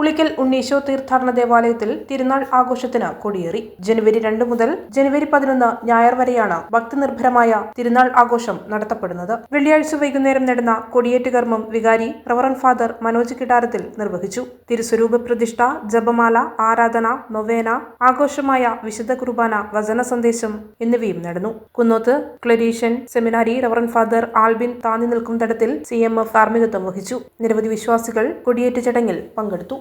ഉളിക്കൽ ഉണ്ണീശോ തീർത്ഥാടന ദേവാലയത്തിൽ തിരുനാൾ ആഘോഷത്തിന് കൊടിയേറി. ജനുവരി 2 മുതൽ ജനുവരി 11 ഞായർ വരെയാണ് ഭക്തിനിർഭരമായ തിരുനാൾ ആഘോഷം നടത്തപ്പെടുന്നത്. വെള്ളിയാഴ്ച വൈകുന്നേരം നടന്ന കൊടിയേറ്റ് കർമ്മം വികാരി റവറന്റ് ഫാദർ മനോജ് കിടാരത്തിൽ നിർവഹിച്ചു. തിരുസ്വരൂപ പ്രതിഷ്ഠ, ജപമാല, ആരാധന, നൊവേന, ആഘോഷമായ വിശുദ്ധ കുർബാന, വചന സന്ദേശം എന്നിവയും നടന്നു. കുന്നോത്ത് ക്ലരീഷ്യൻ സെമിനാരി റവറന്റ് ഫാദർ ആൽബിൻ താന്നി നിൽക്കും തടത്തിൽ CMF കാർമ്മികത്വം വഹിച്ചു. നിരവധി വിശ്വാസികൾ കൊടിയേറ്റ് ചടങ്ങിൽ പങ്കെടുത്തു.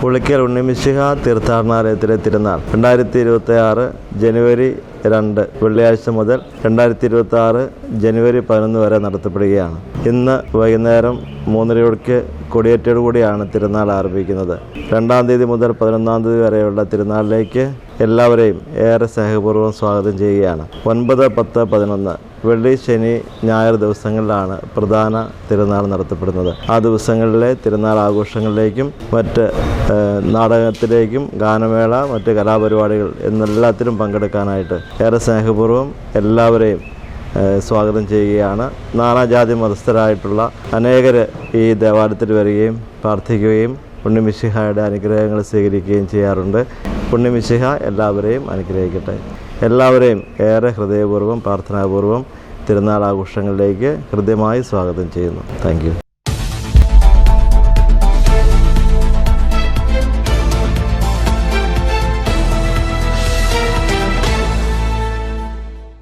ഉളിക്കൽ ഉണ്ണിമിശിഹ തീർത്ഥാടനാലയത്തിലെ തിരുനാൾ 2026 ജനുവരി 2 വെള്ളിയാഴ്ച മുതൽ 2026 ജനുവരി 11 വരെ നടത്തപ്പെടുകയാണ്. ഇന്ന് വൈകുന്നേരം 3:30 കൊടിയേറ്റോടുകൂടിയാണ് തിരുനാൾ ആരംഭിക്കുന്നത്. 2-ാം തീയതി മുതൽ 11-ാം തീയതി വരെയുള്ള തിരുനാളിലേക്ക് എല്ലാവരെയും ഏറെ സ്നേഹപൂർവ്വം സ്വാഗതം ചെയ്യുകയാണ്. 9, 10, 11 വെള്ളി, ശനി, ഞായർ ദിവസങ്ങളിലാണ് പ്രധാന തിരുനാൾ നടത്തപ്പെടുന്നത്. ആ ദിവസങ്ങളിലെ തിരുനാൾ ആഘോഷങ്ങളിലേക്കും മറ്റ് നാടകത്തിലേക്കും ഗാനമേള, മറ്റ് കലാപരിപാടികൾ എന്നെല്ലാത്തിലും പങ്കെടുക്കാനായിട്ട് ഏറെ സ്നേഹപൂർവ്വം എല്ലാവരെയും സ്വാഗതം ചെയ്യുകയാണ്. നാനാജാതി മതസ്ഥരായിട്ടുള്ള അനേകർ ഈ ദേവാലയത്തിൽ വരികയും പ്രാർത്ഥിക്കുകയും ഉണ്ണിമിശിഹായുടെ അനുഗ്രഹങ്ങൾ സ്വീകരിക്കുകയും ചെയ്യാറുണ്ട്. ഉണ്ണിമിശിഹ എല്ലാവരെയും അനുഗ്രഹിക്കട്ടെ. എല്ലാവരെയും ഏറെ ഹൃദയപൂർവ്വം പ്രാർത്ഥനാപൂർവ്വം തിരുനാൾ ആഘോഷങ്ങളിലേക്ക് ഹൃദ്യമായി സ്വാഗതം ചെയ്യുന്നു. Thank you.